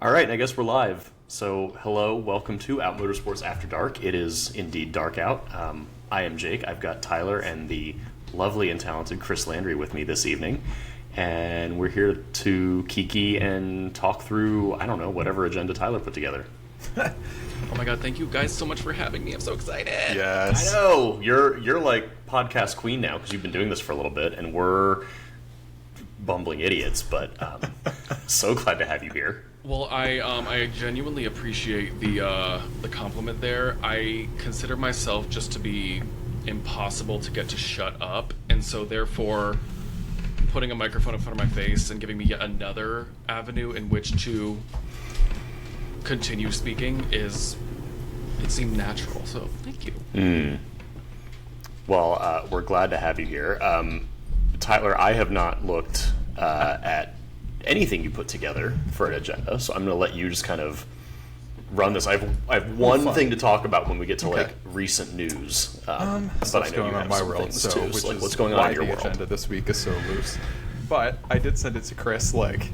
All right, I guess we're live. So, hello, welcome to Out Motorsports After Dark. It is indeed dark out. I am Jake. I've got Tyler and the lovely and talented Chris Landry with me this evening. And we're here to kiki and talk through, I don't know, whatever agenda Tyler put together. Oh my god, thank you guys so much for having me. I'm so excited. Yes. I know. You're like podcast queen now because you've been doing this for a little bit, and we're bumbling idiots, but so glad to have you here. Well, I genuinely appreciate the compliment there. I consider myself just to be impossible to get to shut up, and so therefore putting a microphone in front of my face and giving me yet another avenue in which to continue speaking it seemed natural, so thank you. Well, we're glad to have you here. Tyler, I have not looked at anything you put together for an agenda, so I'm going to let you just kind of run this. I have one thing to talk about when we get to like recent news, but I know you have some things too. Which so, like, is what's going on why in your the world? agenda this week is so loose. But I did send it to Chris like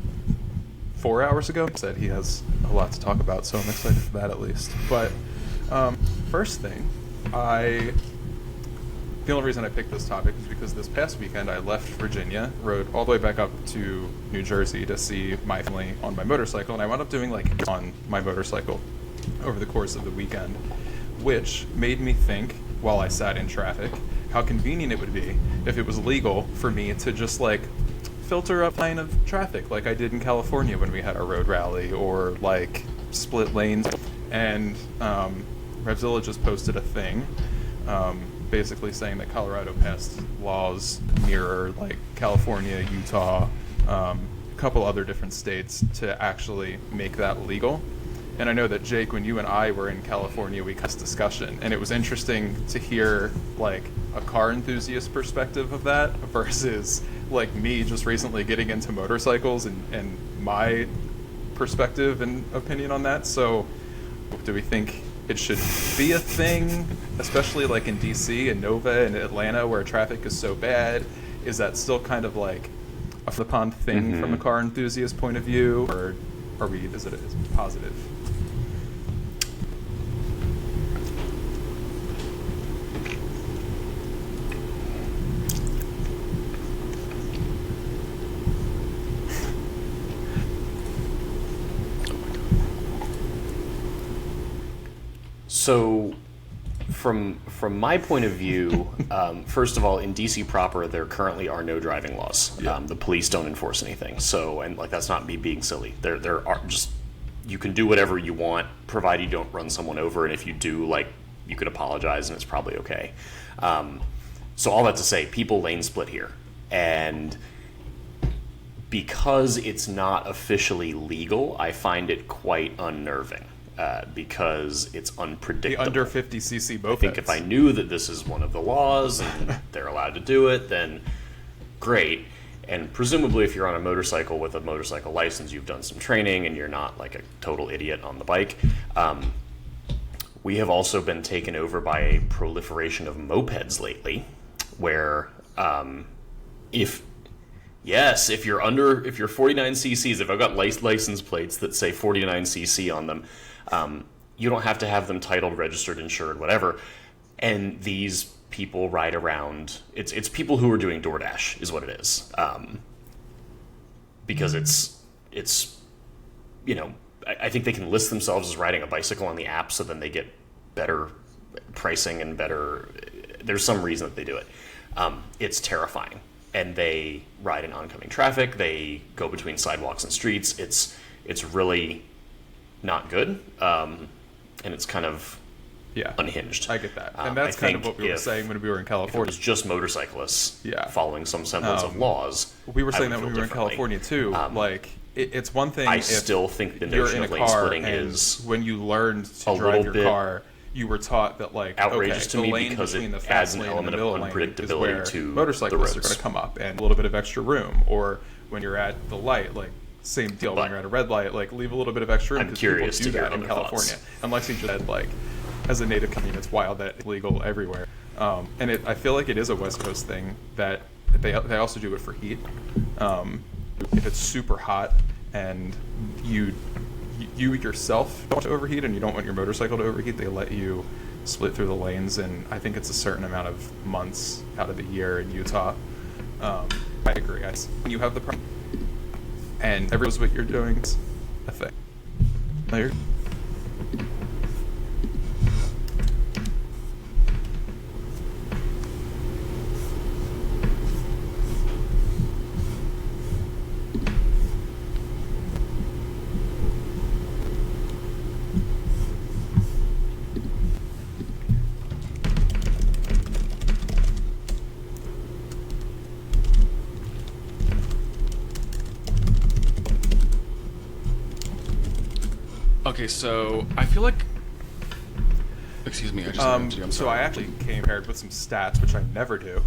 4 hours ago. He said he has a lot to talk about, so I'm excited for that at least. But first thing, the only reason I picked this topic is because this past weekend I left Virginia, rode all the way back up to New Jersey to see my family on my motorcycle, and I wound up doing like on my motorcycle over the course of the weekend, which made me think, while I sat in traffic, how convenient it would be if it was legal for me to just like filter up line of traffic like I did in California when we had our road rally, or like split lanes. And Revzilla just posted a thing basically saying that Colorado passed laws mirror like California, Utah, a couple other different states to actually make that legal. And I know that, Jake, when you and I were in California, we had this discussion, and it was interesting to hear like a car enthusiast perspective of that versus like me just recently getting into motorcycles and my perspective and opinion on that. So do we think it should be a thing, especially like in DC and Nova and Atlanta where traffic is so bad? Is that still kind of like a flip-on thing from a car enthusiast point of view, or is it positive? So, from my point of view, first of all, in DC proper, there currently are no driving laws. Yeah. The police don't enforce anything. So, and like that's not me being silly. There are just, you can do whatever you want, provided you don't run someone over. And if you do, like, you could apologize, and it's probably okay. So all that to say, people lane split here, and because it's not officially legal, I find it quite unnerving. Because it's unpredictable. The under 50cc mopeds. I think if I knew that this is one of the laws and they're allowed to do it, then great. And presumably if you're on a motorcycle with a motorcycle license, you've done some training and you're not like a total idiot on the bike. We have also been taken over by a proliferation of mopeds lately, where if you're 49 cc's, if I've got license plates that say 49 cc on them, you don't have to have them titled, registered, insured, whatever. And these people ride around. It's people who are doing DoorDash is what it is. Because it's I think they can list themselves as riding a bicycle on the app, so then they get better pricing and better. There's some reason that they do it. It's terrifying. And they ride in oncoming traffic. They go between sidewalks and streets. It's really not good, and it's kind of unhinged. I get that, and that's kind of what we were saying when we were in California. If it was just motorcyclists following some semblance of laws, we were saying that when we were in California too. It's one thing. I still think the notion of lane splitting is when you learned to drive your car. You were taught that, like, outrageous okay, to the me lane because between it the adds fast an lane and element the of middle lane is unpredictability where to motorcyclists the are roads. going to come up, and a little bit of extra room. Or when you're at the light, like, same deal. When you're at a red light, like, leave a little bit of extra room, I'm because curious people do to hear that in other California. thoughts. Unless you just said, like, as a native community, it's wild that it's legal everywhere. And I feel like it is a West Coast thing that they also do it for heat. If it's super hot and you you yourself don't want to overheat and you don't want your motorcycle to overheat, they let you split through the lanes, and I think it's a certain amount of months out of the year in Utah. I agree. When you have the problem and everyone knows what you're doing, it's a thing. There. Okay, so I feel like. Excuse me, I just interrupted you. I'm so sorry. I actually came prepared with some stats, which I never do.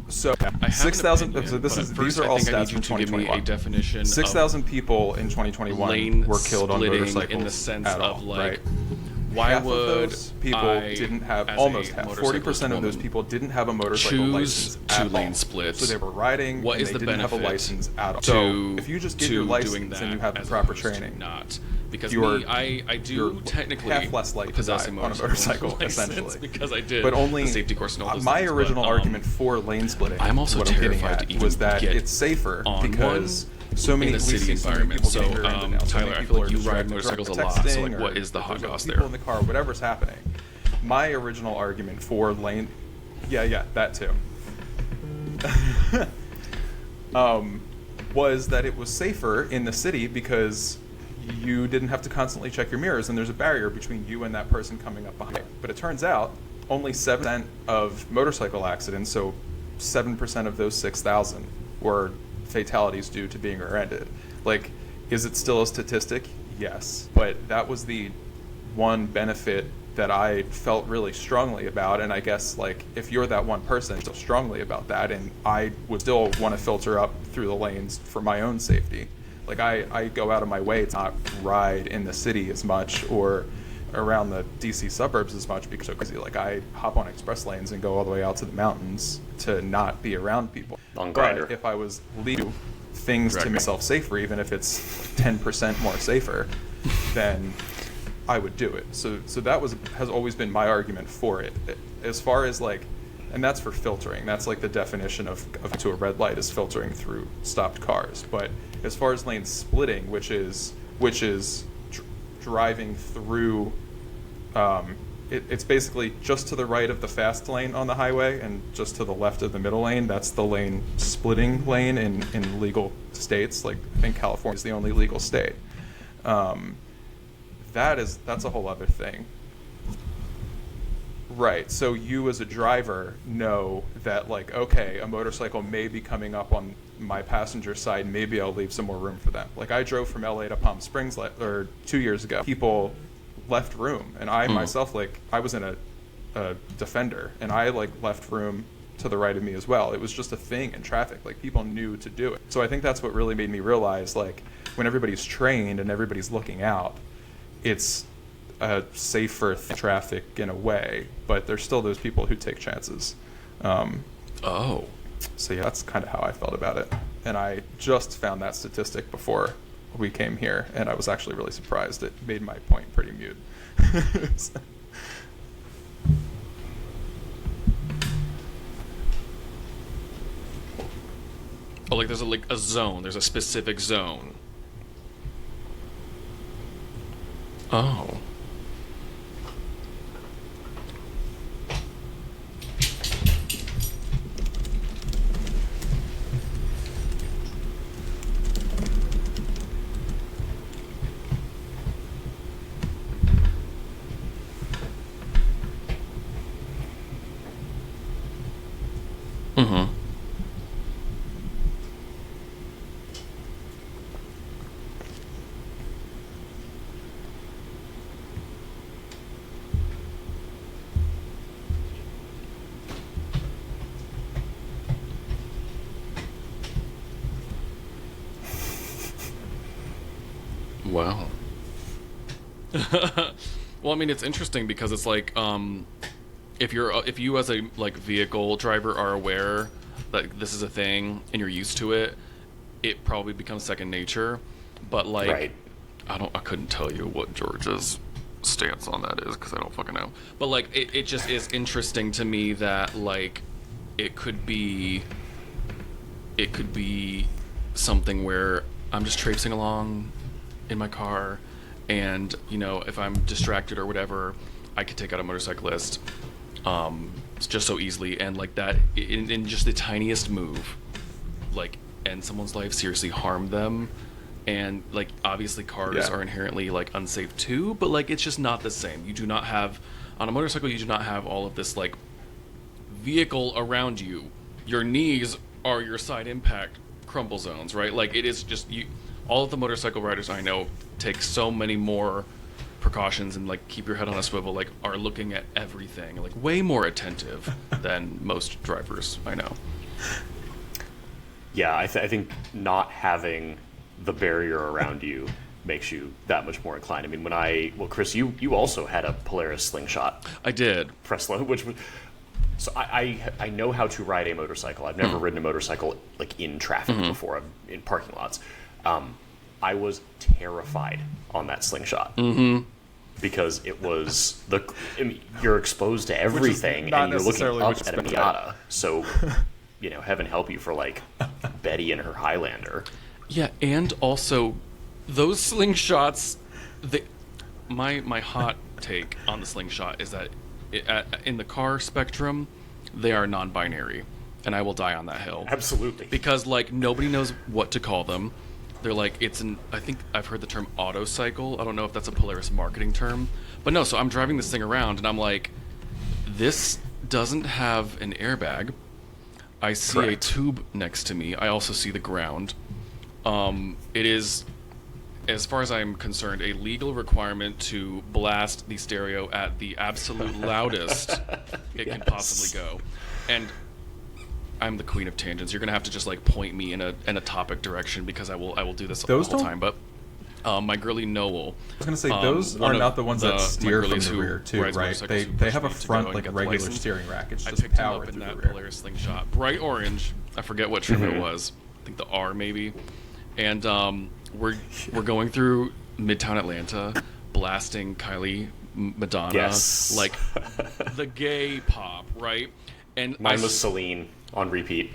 So I have 6,000. an So opinion, this but is at these first are I all think I need stats you from to give me 2021. a definition 6,000 people in 2021 lane were killed on splitting motorcycles in the sense at all, of like, right? why Half would of those people I, didn't have as almost a half, motorcyclist 40% of those woman, people didn't have a motorcycle choose license to at lane all. splits? So they were riding What and is they the didn't have a benefit license at all. to, So if you just get your doing license that and you have the as proper opposed to training, not? Because you're- me, I you're do technically half less likely to possess die a on a motorcycle, license essentially. because I did but only the safety course and all those my things, original but, argument for lane splitting, I'm also what I'm getting terrified at, to even was that get it's safer on because one so many in a we city see so many environment. people So, getting rear-ended now. So Tyler, many I people feel like are you just ride driving their motorcycles a truck, lot, so, texting, like, or what is the hot there's goss people there? in the car, whatever's happening. My original argument for lane, yeah, that too, was that it was safer in the city because you didn't have to constantly check your mirrors, and there's a barrier between you and that person coming up behind. But it turns out only 7% of motorcycle accidents, so 7% of those 6,000 were fatalities due to being rear-ended. Like, is it still a statistic? Yes. But that was the one benefit that I felt really strongly about, and I guess, like, if you're that one person, feel strongly about that, and I would still want to filter up through the lanes for my own safety. Like, I go out of my way to not ride in the city as much or around the DC suburbs as much because it's so crazy. Like, I hop on express lanes and go all the way out to the mountains to not be around people. On Grindr. But if I was leaving things to myself safer, even if it's 10% more safer, then I would do it. So that has always been my argument for it. As far as, like, and that's for filtering. That's like the definition of to a red light is filtering through stopped cars. But as far as lane splitting, which is driving through, it's basically just to the right of the fast lane on the highway and just to the left of the middle lane. That's the lane splitting lane in legal states. Like, I think California is the only legal state. That's a whole other thing. Right. So you as a driver know that, like, okay, a motorcycle may be coming up on my passenger side. Maybe I'll leave some more room for them. Like, I drove from LA to Palm Springs 2 years ago. People left room, and I myself, like, I was in a Defender, and I, like, left room to the right of me as well. It was just a thing in traffic. Like, people knew to do it. So I think that's what really made me realize, like, when everybody's trained and everybody's looking out, it's safer traffic in a way, but there's still those people who take chances. Oh. So yeah, that's kind of how I felt about it. And I just found that statistic before we came here, and I was actually really surprised. It made my point pretty mute. Oh, like there's a zone. There's a specific zone. Oh. Mm-hmm. Wow. Well, I mean, it's interesting because it's like, if you as a, like, vehicle driver are aware that this is a thing and you're used to it, it probably becomes second nature. But, like, Right. I couldn't tell you what George's stance on that is because I don't fucking know. But like, it just is interesting to me that like, it could be something where I'm just traipsing along in my car, and you know, if I'm distracted or whatever, I could take out a motorcyclist, just so easily, and like that in just the tiniest move, like, end someone's life, seriously harm them. And like, obviously cars are inherently like unsafe too, but like, it's just not the same. You do not have, on a motorcycle, you do not have all of this like vehicle around you. Your knees are your side impact crumple zones, right? Like, it is just you. All of the motorcycle riders I know take so many more precautions and like keep your head on a swivel, like are looking at everything, like way more attentive than most drivers I know. Yeah, I think not having the barrier around you makes you that much more inclined. I mean, Chris, you also had a Polaris slingshot. I did. Preslo, which was, so I know how to ride a motorcycle. I've never ridden a motorcycle like in traffic before, in parking lots. I was terrified on that slingshot because it was you're exposed to everything and you're looking up at a Miata. So, you know, heaven help you for like Betty and her Highlander. Yeah, and also those slingshots. My hot take on the slingshot is that in the car spectrum, they are non-binary, and I will die on that hill. Absolutely, because like nobody knows what to call them. They're like, I think I've heard the term autocycle. I don't know if that's a Polaris marketing term, but no. So I'm driving this thing around, and I'm like, this doesn't have an airbag. I see a tube next to me. I also see the ground. It is, as far as I'm concerned, a legal requirement to blast the stereo at the absolute loudest it can possibly go. And I'm the queen of tangents. You're gonna have to just like point me in a topic direction because I will do this all the time. But my girlie Noel. I was gonna say those are not the ones that steer from the rear too, right? They have a front like regular steering rack. It's just picked him power up in through that the rear. Polaris slingshot, bright orange. I forget what trim it was. I think the R maybe. And we're going through Midtown Atlanta, blasting Kylie Madonna, like the gay pop, right? And mine was Celine on repeat.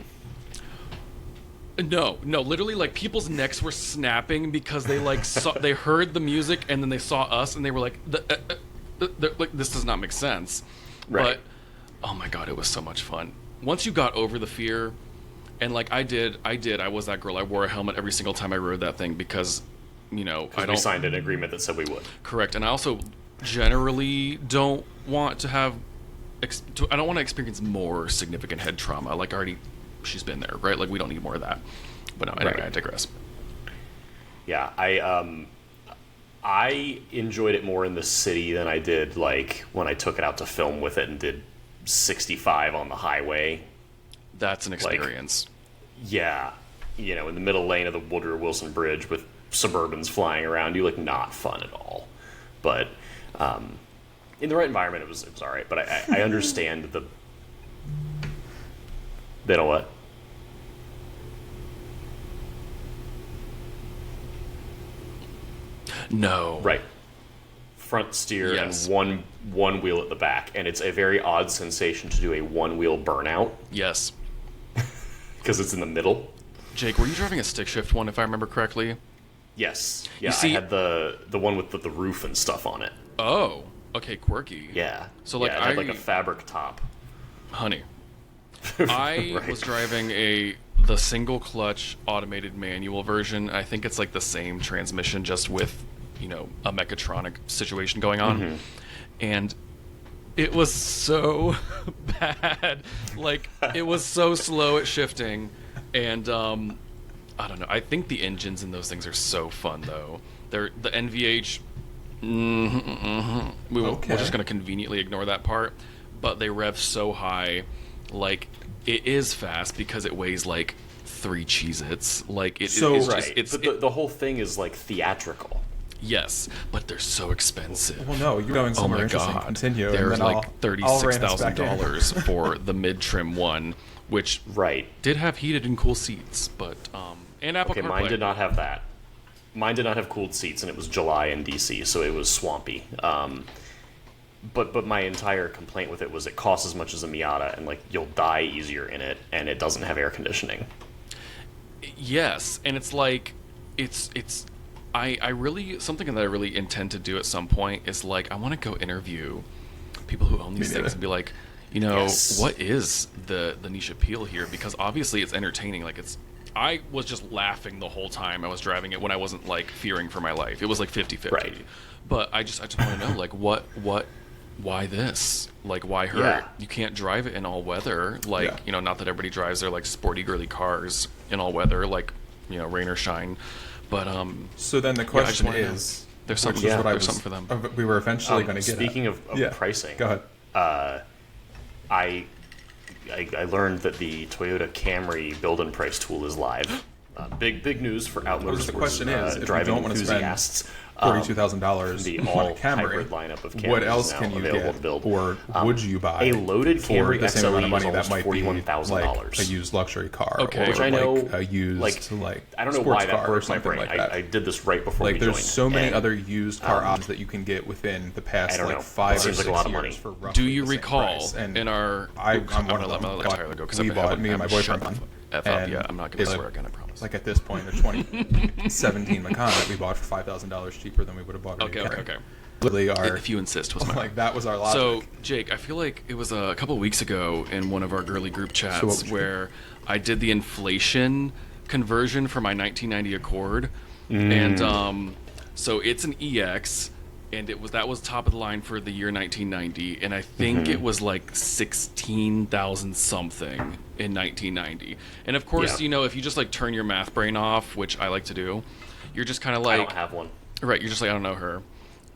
No, literally, like people's necks were snapping because they like they heard the music and then they saw us and they were like, like this does not make sense. Right. But oh my god, it was so much fun. Once you got over the fear. And like I was that girl. I wore a helmet every single time I rode that thing because, you know, we signed an agreement that said we would. Correct. And I also generally don't want to have, I don't want to experience more significant head trauma. Like she's been there, right? Like we don't need more of that. But no, anyway, I digress. Yeah, I enjoyed it more in the city than I did like when I took it out to film with it and did 65 on the highway. That's an experience. Like, yeah, you know, in the middle lane of the Woodrow Wilson Bridge with Suburbans flying around you, like not fun at all. But in the right environment, it was all right. But I understand they know what. No. Right. Front steer and one wheel at the back, and it's a very odd sensation to do a one wheel burnout. Yes. Because it's in the middle. Jake, were you driving a stick shift one, if I remember correctly? Yes. Yeah, I had the one with the roof and stuff on it. Oh, okay, quirky. Yeah. So like it had like a fabric top. Honey, I was driving the single clutch automated manual version. I think it's like the same transmission, just with, you know, a mechatronic situation going on. And it was so bad. Like, it was so slow at shifting. And, I don't know. I think the engines in those things are so fun, though. They're the NVH. We're just going to conveniently ignore that part. But they rev so high. Like, it is fast because it weighs, like, 3 Cheez-Its. Like, it's but the whole thing is, like, theatrical. Yes, but they're so expensive. Well, no, you're going somewhere interesting. God. Continue. There's like $36,000 for the mid-trim one, which did have heated and cool seats, but and Apple CarPlay. Mine did not have that. Mine did not have cooled seats, and it was July in DC, so it was swampy. But my entire complaint with it was it costs as much as a Miata, and like you'll die easier in it, and it doesn't have air conditioning. Yes, and it's like I really, something that I really intend to do at some point is like I want to go interview people who own these things and be like, you know, Yes. what is the niche appeal here? Because obviously it's entertaining. Like I was just laughing the whole time I was driving it when I wasn't like fearing for my life. It was like 50-50. Right. But I just want to know like why this? Like why her? Yeah. You can't drive it in all weather. Like, you know, not that everybody drives their like sporty girly cars in all weather, like, you know, rain or shine. But So then the I just question wanna know. Is, There's something, which is what I there's was, something for them. we were eventually going to get Speaking at. of pricing, Go ahead. I learned that the Toyota Camry build and price tool is live. Big news for out The question motorsports is, if you driving don't want to spend enthusiasts. $42,000 The on a all Camry, hybrid lineup of Camrys what else now can you available get, to build. or would you buy a loaded for Camry the same amount of XLE money is that might be $41,000. like a used luxury car, Okay. or Which I know, like a used I don't know sports why that car or broke my something brain. like that. I did this right before Like we there's joined. so many and other used car options that you can get within the past I don't like know. 5 It or seems 6 like a lot of years money. for roughly Do you the same recall price. And in our? I'm I'm one gonna of let them, Tyler go because we bought me and my boyfriend Shut one. the F up. And Yeah, I'm not gonna it's swear again. I promise. Like at this point, a 2017 Macan that we bought for $5,000 cheaper than we would have bought. Okay. Literally, our If you insist, was my like that was our logic. So, Jake, I feel like it was a couple weeks ago in one of our girly group what chats would you where I did the inflation conversion for my 1990 Accord, and so it's an EX, and that was top of the line for the year 1990, and I think it was like 16,000 something in 1990. And of course, Yeah. you know, if you just like turn your math brain off, which I like to do, you're just kind of I like, don't have one. right? You're just like, I don't know her.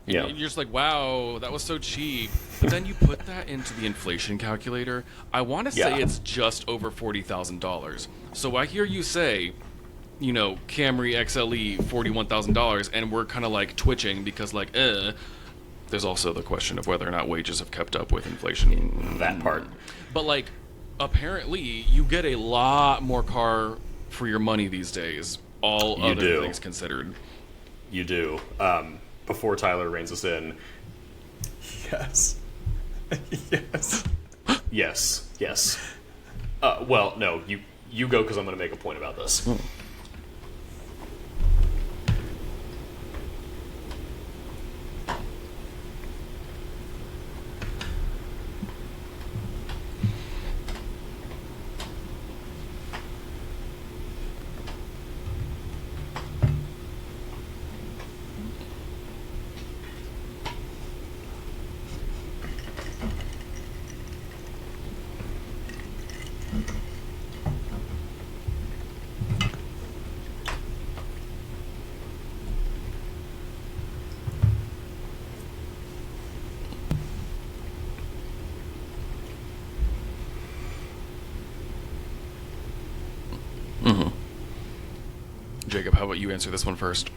Yeah. You're just like, wow, that was so cheap. But then you put that into the inflation calculator. I want to say Yeah. it's just over $40,000. So I hear you say, you know, Camry XLE, $41,000, and we're kind of like twitching because, like, there's also the question of whether or not wages have kept up with inflation. That part. But, like, apparently you get a lot more car for your money these days, all You other do. things considered. You do. Before Tyler reins us in, yes, yes. yes. Well, no, you go because I'm going to make a point about this. Jacob, how about you answer this one first?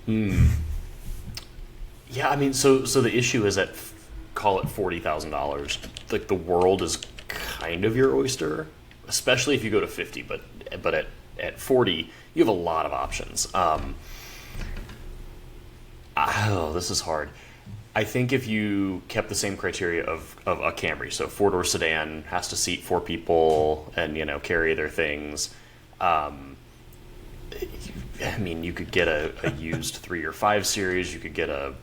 Yeah, I mean, so the issue is that call it $40,000. Like the world is kind of your oyster, especially if you go to 50. But at 40, you have a lot of options. This is hard. I think if you kept the same criteria of a Camry, so 4-door sedan, has to seat 4 people and carry their things. I mean, you could get a used 3 or 5 series. You could get a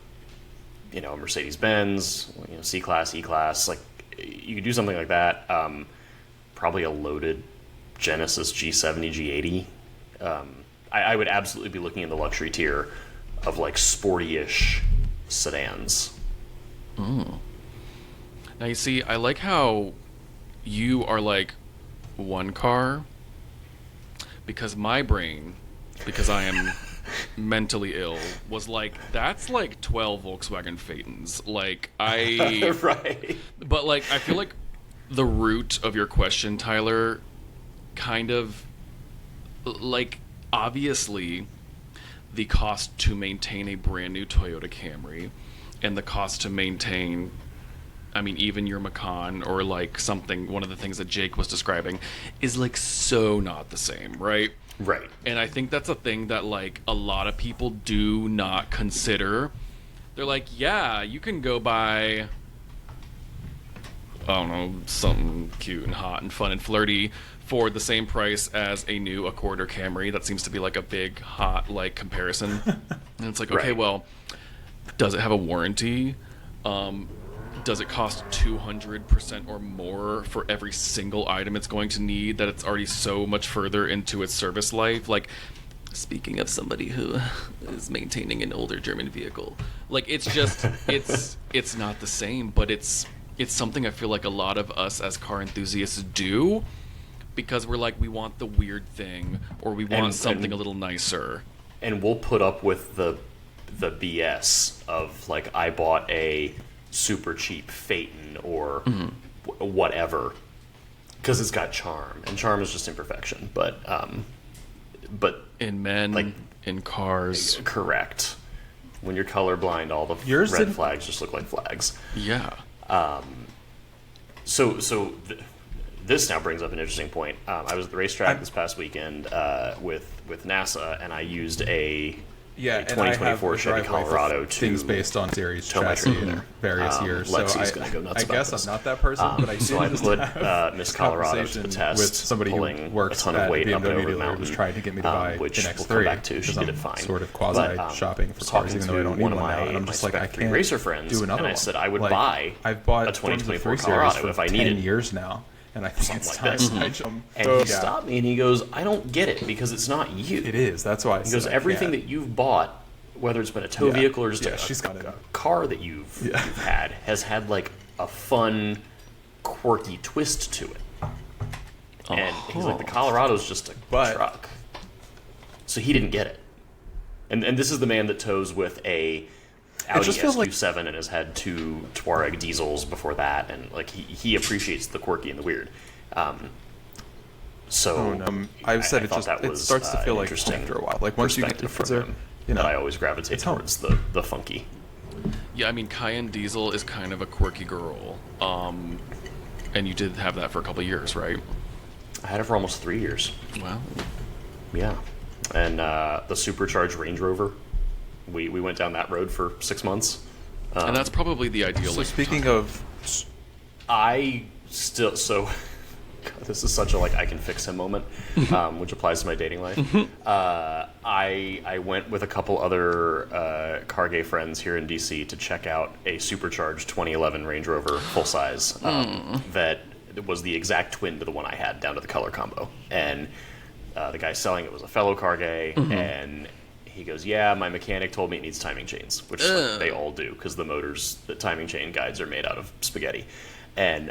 Mercedes Benz, C class, E class. Like you could do something like that. Probably a loaded Genesis G70, G80. I would absolutely be looking in the luxury tier of like sporty-ish sedans. Now you see, I like how you are like one car, because my brain, because I am mentally ill, was like, that's like 12 Volkswagen Phaetons. Like Right. But like I feel like the root of your question, Tyler, kind of like, obviously the cost to maintain a brand new Toyota Camry and the cost to maintain, I mean, even your Macan or like something, one of the things that Jake was describing, is like so not the same, right? Right. And I think that's a thing that, like, a lot of people do not consider. They're like, yeah, you can go buy, I don't know, something cute and hot and fun and flirty for the same price as a new Accord or Camry. That seems to be, like, a big, hot, like, comparison. And it's like, okay, Right. well, does it have a warranty? Does it cost 200% or more for every single item it's going to need that it's already so much further into its service life? Like, speaking of somebody who is maintaining an older German vehicle, like, it's just it's not the same, but it's something I feel like a lot of us as car enthusiasts do, because we're like, we want the weird thing, or we want something a little nicer, and we'll put up with the BS of, like, I bought a super cheap Phaeton or whatever because it's got charm, and charm is just imperfection. But in men, like, in cars. correct. When you're colorblind, all the red flags just look like flags. Yeah. This now brings up an interesting point. I was at the racetrack this past weekend with NASA, and I used a 2024 Chevy Colorado to things based on series tow my chassis trailer. in various years. Lexi's So gonna go nuts I about guess this. I'm not that person, but I So I did put have Miss this Colorado to the conversation test, with somebody who pulling works a ton at of weight BMW up and over the dealer, mountain, who's trying to get me to buy which an we'll X3. come back to. She because did it I'm fine. sort of quasi But, shopping for was cars, talking even though I to don't need one of one now. my- And I'm my just like, I Spec 3 can't racer friends, do another and I one. said I would Like, buy I've bought a 2024 Forza 3 Colorado series if for I 10 needed years now, and I think it's like time this. I jump. And he stopped me and he goes, I don't get it because it's not you. It is. That's why. He goes, everything that you've bought, whether it's been a tow vehicle or just she's got a car that you've had, has had like a fun, quirky twist to it. And he's like, the Colorado's just a truck. So he didn't get it. And this is the man that tows with a Audi SQ7 and has had 2 Touareg diesels before that, and like he appreciates the quirky and the weird. I've said I thought that it was, starts to feel like interesting after a while. Like once you get to perspective from Forza, him, you know, that I always gravitate towards the funky. Yeah, I mean, Cayenne Diesel is kind of a quirky girl. And you did have that for a couple of years, right? I had it for almost 3 years. Wow. Yeah. And the supercharged Range Rover, we went down that road for 6 months. And that's probably the ideal. So speaking of, I still, God, this is such a like I can fix him moment, which applies to my dating life. I went with a couple other car gay friends here in DC to check out a supercharged 2011 Range Rover full size that was the exact twin to the one I had, down to the color combo. And the guy selling it was a fellow car gay, and he goes, yeah, my mechanic told me it needs timing chains, which like, they all do, because the timing chain guides are made out of spaghetti. And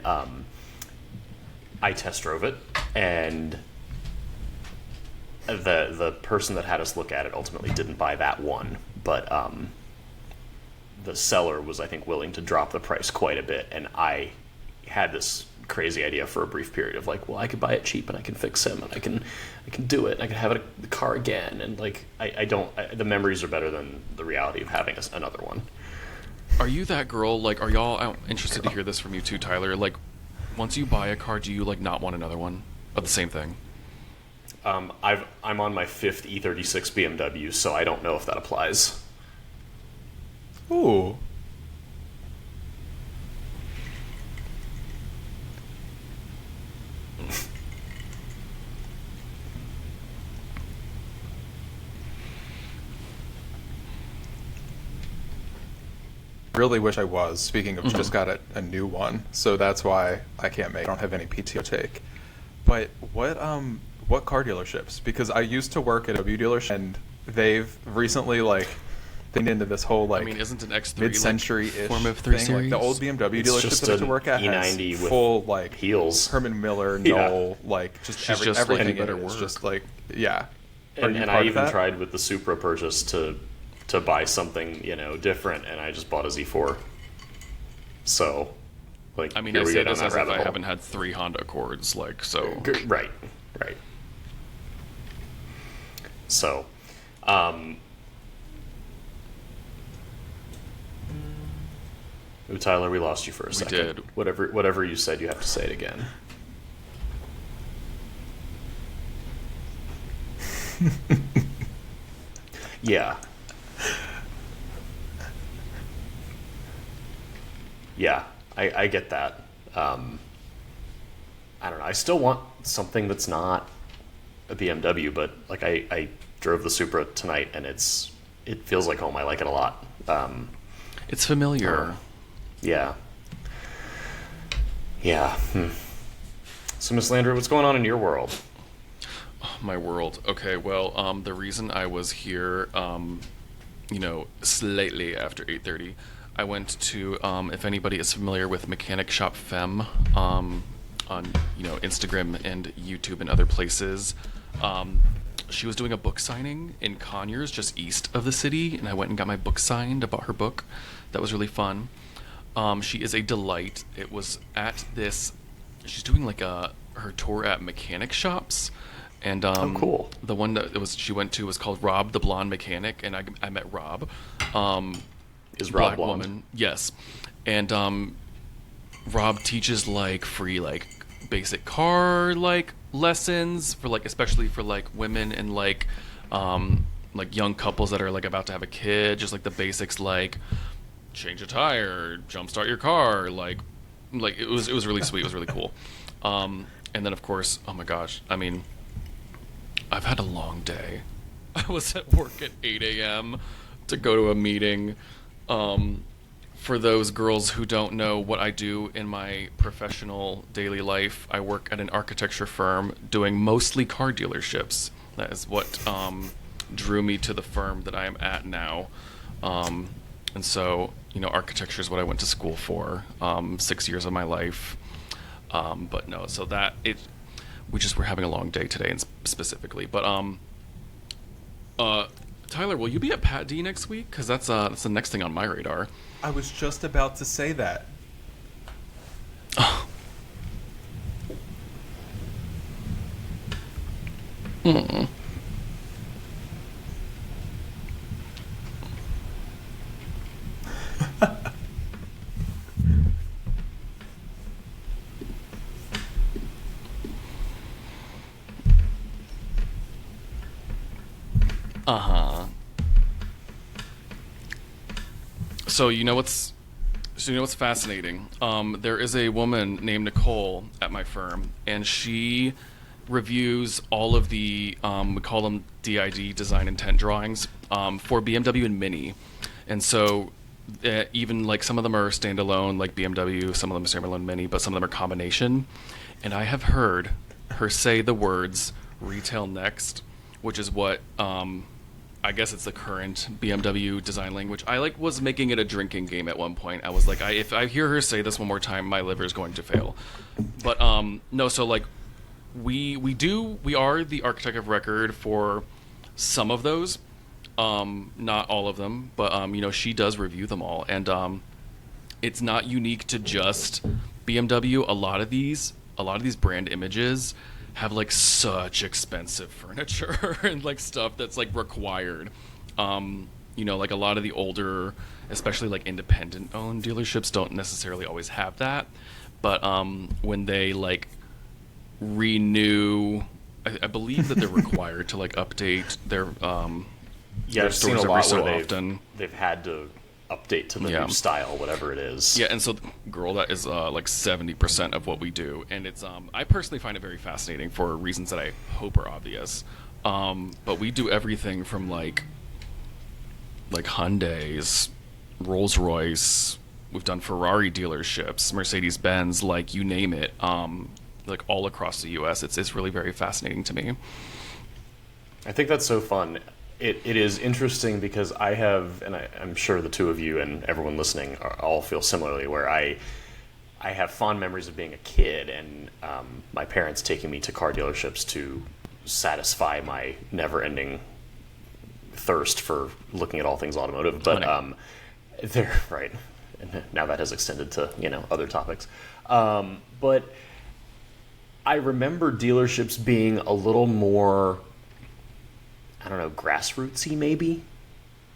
I test drove it, and the person that had us look at it ultimately didn't buy that one, but the seller was, I think, willing to drop the price quite a bit, and I had this crazy idea for a brief period of like, well, I could buy it cheap and I can fix him and I can do it and I can have the car again, and like the memories are better than the reality of having another one. Are you that girl? Like, are y'all? I'm interested to hear this from you too, Tyler. Like, once you buy a car, do you like not want another one of the same thing? I'm on my 5th E36 BMW, so I don't know if that applies. ooh, really wish I was. Speaking of, just got a new one, so that's why I can't make. I don't have any PTO take. But what car dealerships? Because I used to work at a W dealership, and they've recently like leaned into this whole like, I mean, isn't an X3 mid-century-ish like, form of 3 thing? Series? Like the old BMW It's dealerships just that I used to an work at E90 has with full like heels. Herman Miller, Yeah. Knoll, like just, She's just everything looking in better it is work. just like Are And, you and part I of even that? tried with the Supra purchase to buy something, different, and I just bought a Z4. So, like, I mean, here I we say go down this that as if rabbit I hole. haven't had 3 Honda Accords, like, so. Right. So, ooh, Tyler, we lost you for a second. did. Whatever you said, you have to say it again. Yeah. Yeah, I get that. I don't know. I still want something that's not a BMW, but like I drove the Supra tonight, and it feels like home. I like it a lot. It's familiar. Yeah. Yeah. So, Miss Landry, what's going on in your world? My world. Okay, well, the reason I was here, slightly after 8:30, I went to, if anybody is familiar with Mechanic Shop Femme, on, Instagram and YouTube and other places, she was doing a book signing in Conyers, just east of the city, and I went and got my book signed. I bought her book. That was really fun. She is a delight. It was at this, she's doing like her tour at mechanic shops. And oh, cool. The one that she went to was called Rob the Blonde Mechanic, and I met Rob. Is Rob black blonde? Woman, yes. And Rob teaches like free like basic car like lessons for like especially for like women and like young couples that are like about to have a kid, just like the basics like change a tire, jumpstart your car, like it was really sweet. It was really cool. And then of course, oh my gosh, I mean, I've had a long day. I was at work at 8 a.m. to go to a meeting. For those girls who don't know what I do in my professional daily life, I work at an architecture firm doing mostly car dealerships. That is what drew me to the firm that I am at now. And so, architecture is what I went to school for, 6 years of my life. But no, so we just were having a long day today, and specifically. But Tyler, will you be at Pat D next week? Because that's the next thing on my radar. I was just about to say that. Hmm. Uh-huh. So you know what's fascinating? There is a woman named Nicole at my firm, and she reviews all of the we call them DID, design intent drawings, for BMW and Mini. And so even like some of them are standalone, like BMW, some of them are standalone Mini, but some of them are combination. And I have heard her say the words "retail next," which is what I guess it's the current BMW design language. I was making it a drinking game at one point. I was like, if I hear her say this one more time, my liver is going to fail. But no, so like we are the architect of record for some of those, not all of them, but she does review them all, and it's not unique to just BMW. A lot of these brand images have like such expensive furniture and like stuff that's like required. Like a lot of the older, especially like independent owned dealerships don't necessarily always have that. But when they like renew, I believe that they're required to like update their their I've seen a stores lot every so where often. they've had to update to the new style, whatever it is. Yeah, and so, girl, that is like 70% of what we do, and it's I personally find it very fascinating for reasons that I hope are obvious. But we do everything from like Hyundai's, Rolls Royce. We've done Ferrari dealerships, Mercedes Benz, like you name it. Like all across the U.S. It's really very fascinating to me. I think that's so fun. It is interesting because I have, and I'm sure the two of you and everyone listening all feel similarly, where I have fond memories of being a kid and my parents taking me to car dealerships to satisfy my never-ending thirst for looking at all things automotive. But they're right. And now that has extended to other topics. But I remember dealerships being a little more, I don't know, grassrootsy maybe,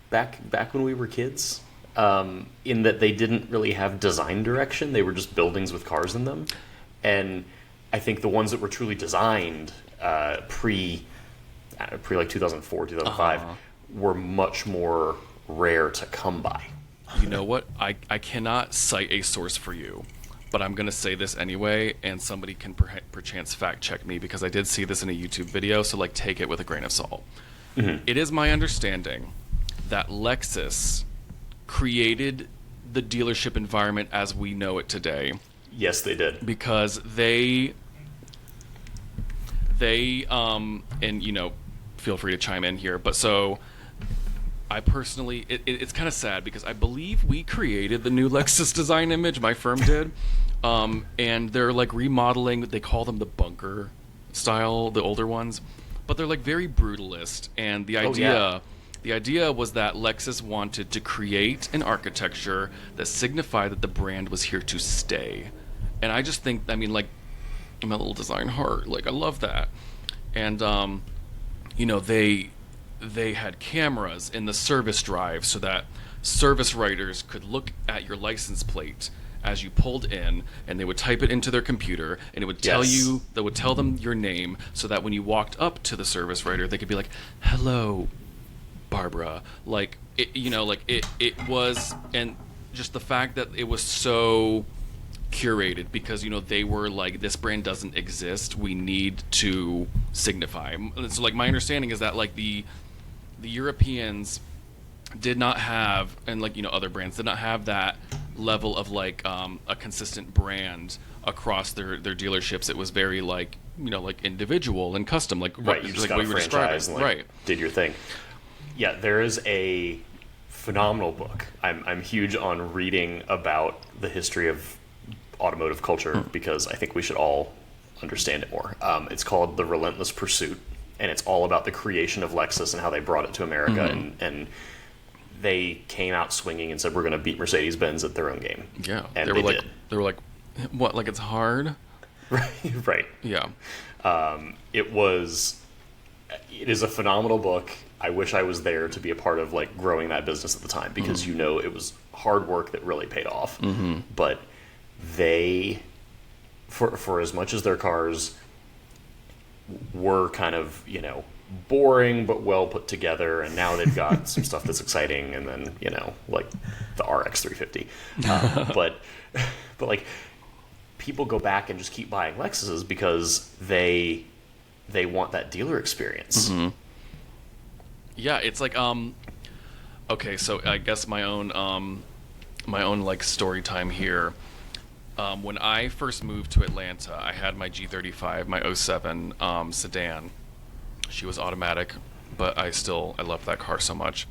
back when we were kids, in that they didn't really have design direction. They were just buildings with cars in them. And I think the ones that were truly designed pre, pre like 2004, 2005, were much more rare to come by. You know what? I cannot cite a source for you, but I'm going to say this anyway, and somebody can perchance fact check me, because I did see this in a YouTube video, so like take it with a grain of salt. Mm-hmm. It is my understanding that Lexus created the dealership environment as we know it today. Yes, they did. Because they and you know, feel free to chime in here, but so I personally, it's kind of sad because I believe we created the new Lexus design image, my firm did, and they're like remodeling, they call them the bunker style, the older ones, but they're like very brutalist, and the idea was that Lexus wanted to create an architecture that signified that the brand was here to stay. And I just think, I mean, like, I'm a little design heart, like I love that. And you know, they had cameras in the service drive so that service writers could look at your license plate as you pulled in, and they would type it into their computer, and it would tell you, that would tell them your name, so that when you walked up to the service writer, they could be like, "Hello, Barbara." Like, it, you know, like it was, and just the fact that it was so curated, because you know they were like, this brand doesn't exist, we need to signify. So like my understanding is that like the Europeans did not have, and like, you know, other brands did not have that level of like a consistent brand across their dealerships. It was very like, you know, like individual and custom, like right, you just like got what a you were franchise describing. and like, right, did your thing. Yeah, there is a phenomenal book. I'm huge on reading about the history of automotive culture because I think we should all understand it more. It's called The Relentless Pursuit, and it's all about the creation of Lexus and how they brought it to America, and they came out swinging and said, we're going to beat Mercedes-Benz at their own game. Yeah, and they were like, did. What, like it's hard? Right. Yeah. It is a phenomenal book. I wish I was there to be a part of like growing that business at the time, because you know, it was hard work that really paid off. But they, for as much as their cars were kind of, you know, boring but well put together, and now they've got some stuff that's exciting, and then, you know, like the RX 350. But like, people go back and just keep buying Lexuses because they want that dealer experience. Yeah, it's like okay, so I guess my own like story time here. When I first moved to Atlanta, I had my G35, my 07 sedan. She was automatic, but I loved that car so much.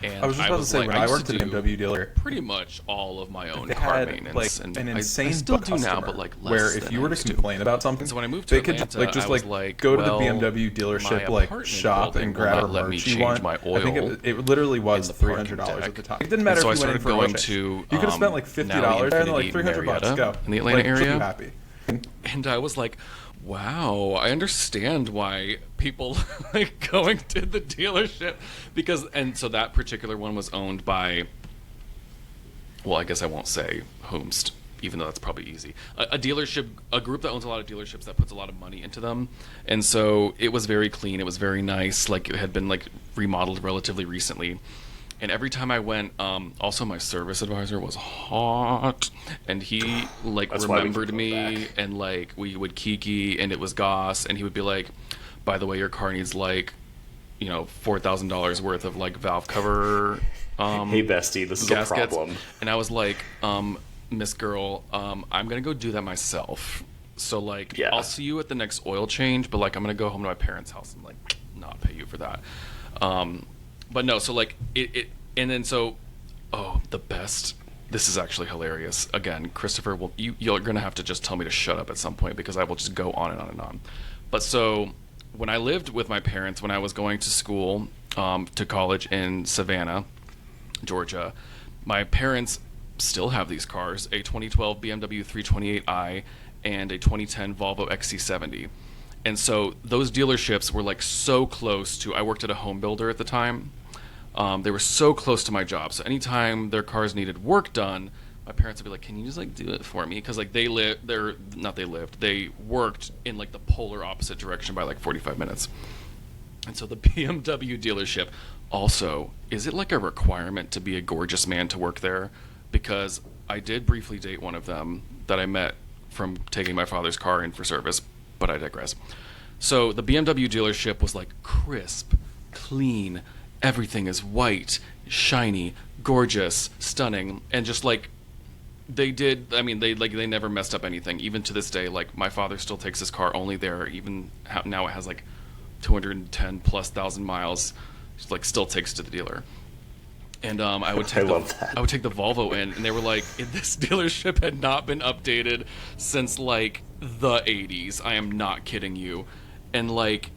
And I was just about to say, like, when I worked at a BMW dealer, pretty much all of my own they car had maintenance, like and an I insane still book do now, customer, but like less where if than you I were to used complain about something, And so when I moved to they could Atlanta, like just I was like go to the well, BMW dealership, my like apartment shop building and will grab not a let me merch you change want. my I think oil it literally was in the parking $300 deck. at the time. It didn't matter And so if I you went in started for a going Rush. to You could have spent like $50 there, and they're like $300. Marietta Go in the Atlanta like, area. She'll be happy. And I was like, wow, I understand why people like going to the dealership, because, and so that particular one was owned by, well, I guess I won't say whomst, even though that's probably easy. A dealership, a group that owns a lot of dealerships that puts a lot of money into them. And so it was very clean. It was very nice. Like, it had been like remodeled relatively recently. And every time I went, also my service advisor was hot, and he like remembered me, and like we would kiki, and it was Goss, and he would be like, by the way, your car needs like, you know, $4,000 worth of like valve cover. Hey bestie, this is gaskets. a problem. And I was like, Miss Girl, I'm gonna go do that myself. So like, yeah. I'll see you at the next oil change, but like, I'm gonna go home to my parents' house and like not pay you for that. But no, so like it and then so, the best. This is actually hilarious. Again, Christopher, you're gonna have to just tell me to shut up at some point, because I will just go on and on and on. But so when I lived with my parents, when I was going to school, to college in Savannah, Georgia, my parents still have these cars: a 2012 BMW 328i and a 2010 Volvo XC70. And so those dealerships were like so close to, I worked at a home builder at the time. They were so close to my job. So anytime their cars needed work done, my parents would be like, can you just like do it for me? Because like they worked in like the polar opposite direction by like 45 minutes. And so the BMW dealership also, is it like a requirement to be a gorgeous man to work there? Because I did briefly date one of them that I met from taking my father's car in for service, but I digress. So the BMW dealership was like crisp, clean, everything is white, shiny, gorgeous, stunning, and just like they never messed up anything. Even to this day, like my father still takes his car only there, even now it has like 210 plus thousand miles, like still takes to the dealer. And I would take I would take the Volvo in, and they were like, this dealership had not been updated since like the 80s. I am not kidding you. And like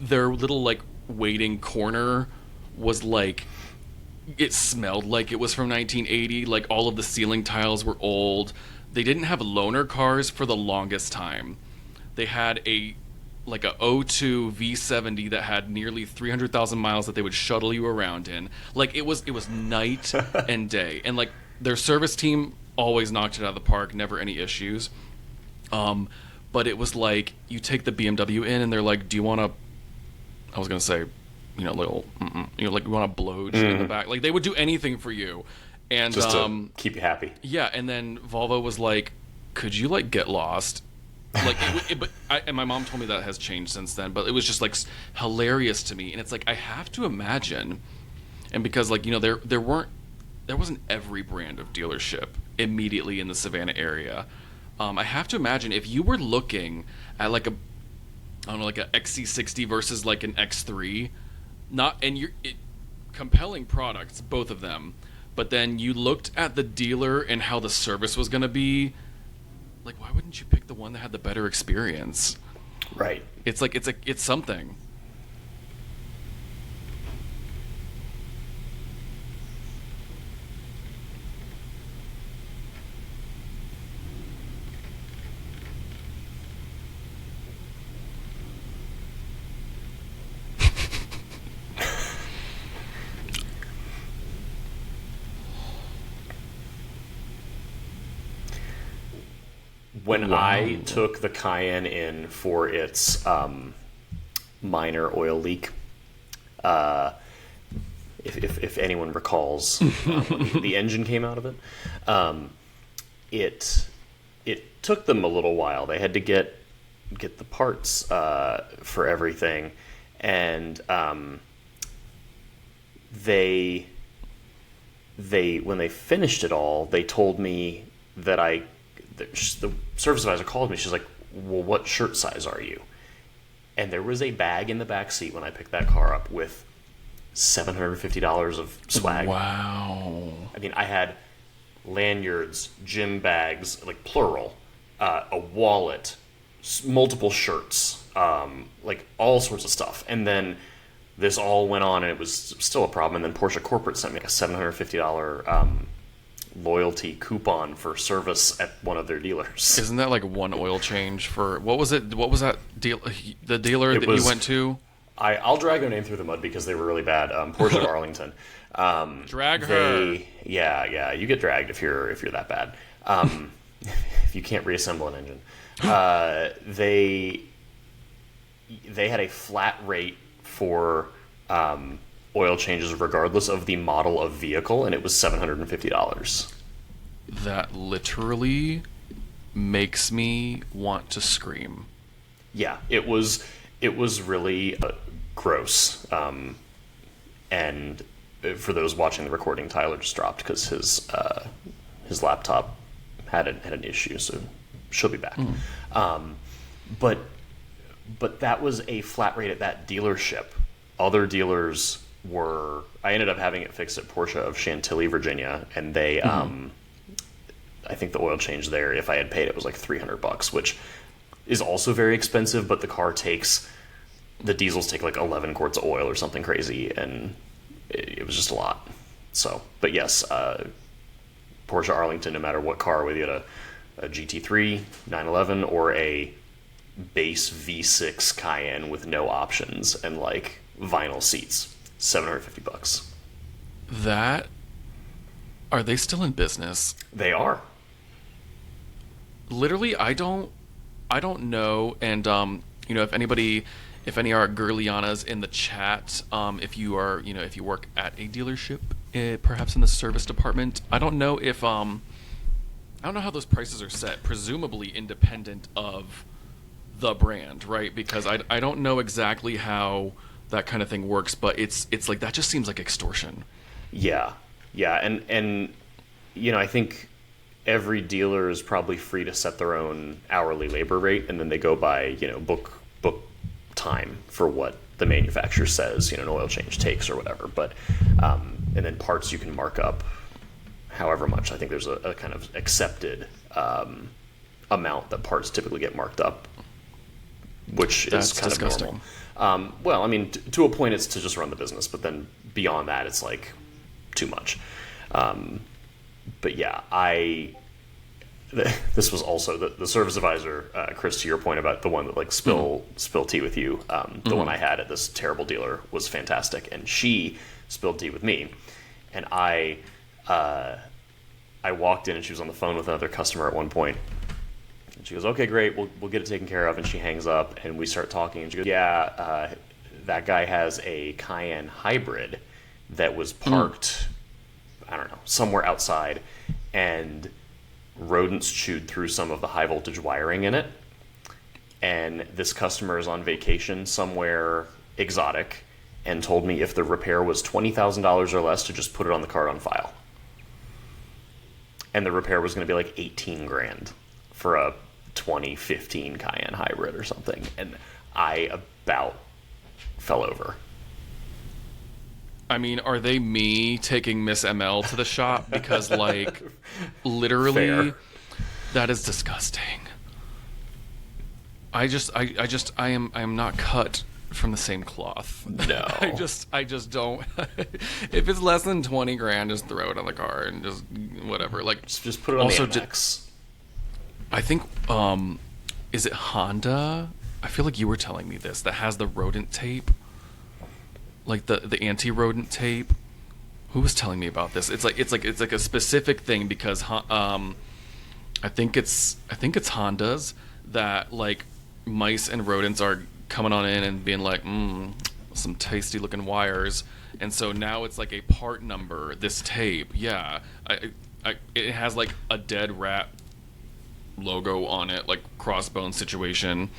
their little like waiting corner was like, it smelled like it was from 1980. Like all of the ceiling tiles were old. They didn't have loaner cars for the longest time. They had a '02 V70 that had nearly 300,000 miles that they would shuttle you around in. Like it was night and day. And like their service team always knocked it out of the park, never any issues. But it was like you take the BMW in and they're like, do you want to, I was going to say, like you want to blow in the back. Like they would do anything for you. And just to keep you happy. Yeah, and then Volvo was like, could you like get lost? Like, and my mom told me that has changed since then, but it was just like hilarious to me. And it's like I have to imagine, and because like there wasn't every brand of dealership immediately in the Savannah area. I have to imagine if you were looking at like a XC60 versus like an X3, compelling products, both of them, but then you looked at the dealer and how the service was going to be. Like, why wouldn't you pick the one that had the better experience? Right. It's like it's something. When I took the Cayenne in for its minor oil leak, if anyone recalls, when the engine came out of it, it took them a little while. They had to get the parts for everything, and they when they finished it all, they told me that the service advisor called me. She's like, well, what shirt size are you? And there was a bag in the back seat when I picked that car up with $750 of swag. Wow. I mean, I had lanyards, gym bags, like plural, a wallet, multiple shirts, like all sorts of stuff. And then this all went on, and it was still a problem. And then Porsche Corporate sent me like a $750 loyalty coupon for service at one of their dealers. Isn't that like one oil change for what was it? What was that deal? The dealer that you went to? I'll drag their name through the mud because they were really bad. Porsche Arlington. Drag her. Yeah. You get dragged if you're that bad. If you can't reassemble an engine. They had a flat rate for oil changes regardless of the model of vehicle, and it was $750. That literally makes me want to scream. Yeah, it was really gross. And for those watching the recording, Tyler just dropped because his laptop had an issue, so she'll be back. But that was a flat rate at that dealership. Other dealers I ended up having it fixed at Porsche of Chantilly, Virginia, and they I think the oil change there, if I had paid it, was like $300, which is also very expensive, but the diesels take like 11 quarts of oil or something crazy, and it was just a lot. So, but yes, Porsche Arlington, no matter what car, whether you had a GT3, 911, or a base V6 Cayenne with no options and like vinyl seats, $750. Are they still in business? They are. Literally, I don't know. And if anybody if any are girlianas in the chat, if you are, if you work at a dealership, perhaps in the service department, I don't know how those prices are set. Presumably independent of the brand, right? Because I don't know exactly how that kind of thing works, but it's like that just seems like extortion. Yeah, and I think every dealer is probably free to set their own hourly labor rate, and then they go by book time for what the manufacturer says an oil change takes or whatever. But and then parts you can mark up however much. I think there's a kind of accepted amount that parts typically get marked up, which That's is kind disgusting. of normal. Well, I mean, to a point, it's to just run the business, but then beyond that, it's like too much. But yeah, this was also the service advisor, Chris, to your point about the one that like spill tea with you. The one I had at this terrible dealer was fantastic, and she spilled tea with me, and I walked in and she was on the phone with another customer at one point. And she goes, "Okay, great, we'll get it taken care of." And she hangs up, and we start talking. And she goes, "Yeah, that guy has a Cayenne hybrid that was parked, I don't know, somewhere outside, and rodents chewed through some of the high voltage wiring in it. And this customer is on vacation somewhere exotic, and told me if the repair was $20,000 or less to just put it on the card on file. And the repair was going to be like 18 grand for a 2015 Cayenne hybrid or something." And I about fell over. I mean, are they me taking Miss ML to the shop? Because, like, literally, Fair. that is disgusting. I am not cut from the same cloth. No. I just don't. If it's less than 20 grand, just throw it on the car and just whatever. Like, Just put it on also the Amex. I think, is it Honda? I feel like you were telling me this, that has the rodent tape. Like the anti-rodent tape. Who was telling me about this? It's like a specific thing because I think it's Hondas that like mice and rodents are coming on in and being like, some tasty looking wires, and so now it's like a part number. This tape, yeah, it has like a dead rat logo on it, like crossbone situation.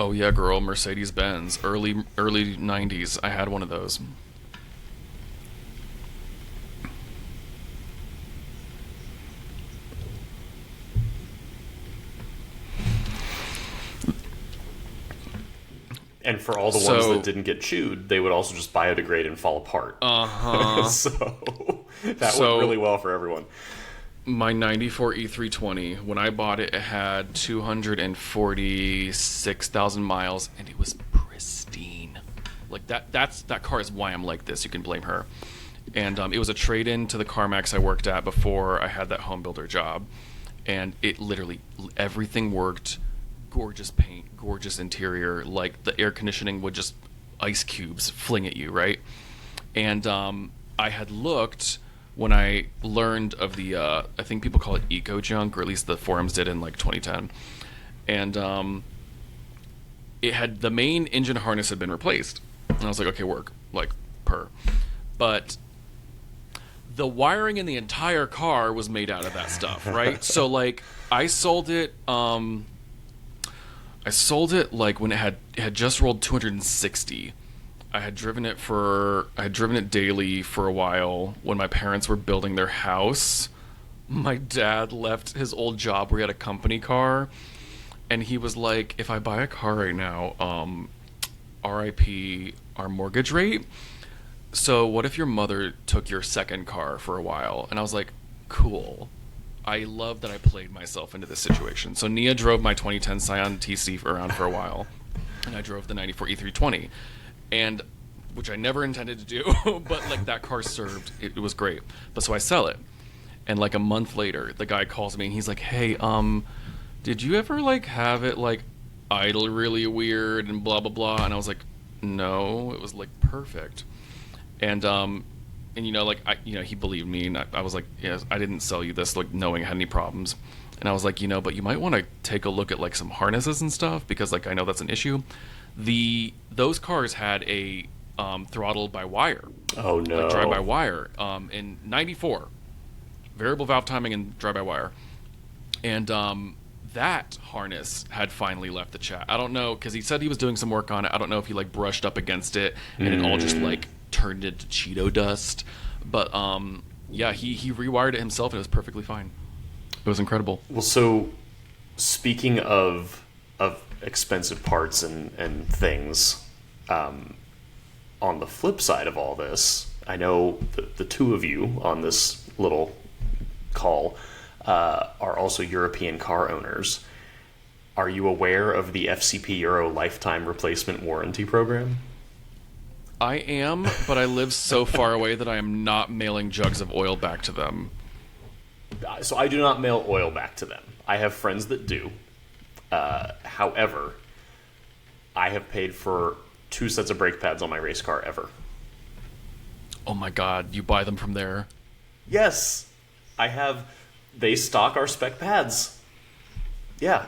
Oh yeah, girl, Mercedes-Benz, early 90s. I had one of those. And for all the ones that didn't get chewed, they would also just biodegrade and fall apart. So that went really well for everyone. My 94 E320, when I bought it, it had 246,000 miles, and it was pristine. Like that car is why I'm like this. You can blame her. And it was a trade-in to the CarMax I worked at before I had that home builder job. And it literally, everything worked. Gorgeous paint, gorgeous interior. Like the air conditioning would just ice cubes fling at you, right? And I had looked when I learned of the, I think people call it eco junk, or at least the forums did in like 2010. And it had, the main engine harness had been replaced. And I was like, okay, work, like per. But the wiring in the entire car was made out of that stuff, right? So like I sold it like when it had just rolled 260. I had driven it daily for a while when my parents were building their house. My dad left his old job where he had a company car, and he was like, if I buy a car right now, RIP our mortgage rate. So what if your mother took your second car for a while? And I was like, cool. I love that I played myself into this situation. So Nia drove my 2010 Scion TC around for a while, and I drove the 94 E320. And which I never intended to do, but like that car served, it was great. But so I sell it, and like a month later, the guy calls me and he's like, "Hey, did you ever like have it like idle really weird and blah blah blah. And I was like, no, it was like perfect. And you know, like he believed me, and I was like, yes, I didn't sell you this like knowing it had any problems. And I was like, but you might want to take a look at like some harnesses and stuff, because like I know that's an issue. Those cars had a throttle by wire. Oh no. Like drive by wire. In '94, variable valve timing and drive by wire, and that harness had finally left the chat. I don't know, because he said he was doing some work on it. I don't know if he like brushed up against it and it all just like turned into Cheeto dust. But yeah, he rewired it himself and it was perfectly fine. It was incredible. Well, so speaking of expensive parts and things, on the flip side of all this, I know the two of you on this little call are also European car owners. Are you aware of the FCP Euro lifetime replacement warranty program? I am, but I live so far away that I am not mailing jugs of oil back to them. So I do not mail oil back to them. I have friends that do. However, I have paid for 2 sets of brake pads on my race car ever. Oh my god, you buy them from there? Yes, I have. They stock our spec pads. Yeah.